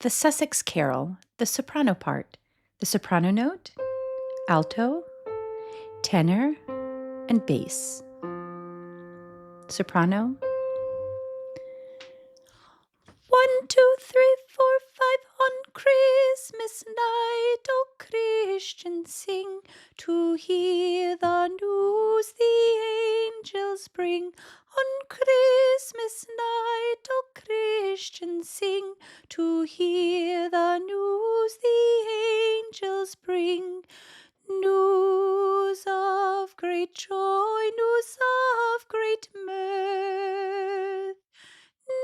The Sussex Carol, the soprano part, the soprano note, alto, tenor, and bass. Soprano. 1, 2, 3, 4, 5 on Christmas night, O Christians sing, to hear the news the angels bring. On Christmas night, O Christians sing, to hear the news the angels bring. News of great joy, news of great mirth,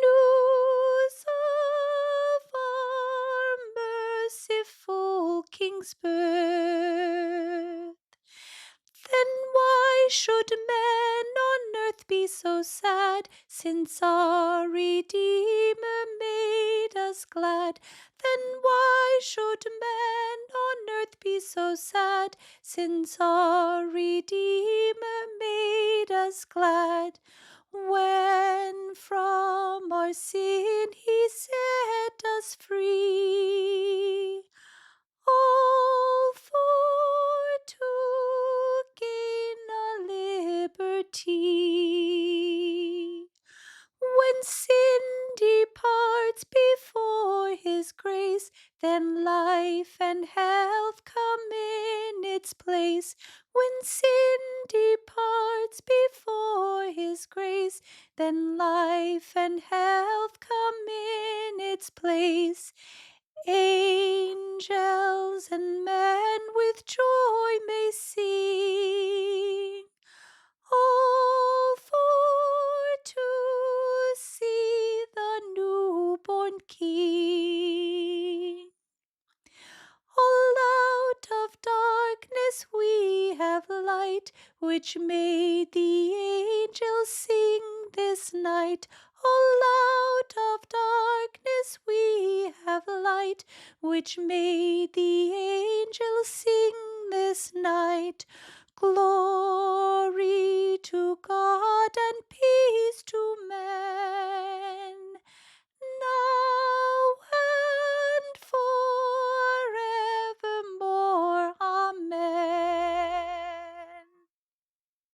news of our merciful King's birth. Then why should men on earth be so sad, since our Redeemer made us glad? Then why should men on earth be so sad, since our Redeemer made us glad? When from our sin he set us free, all for to gain our liberty. When sin departs before his grace, then life and health come in its place. When sin departs before his grace, then life and health come in its place. Angels and men with joy may sing, all for to see the newborn King. All out of darkness we have light, which made the angels sing this night. All out of darkness we have light, which made the angels sing this night. Glory to God and peace to men.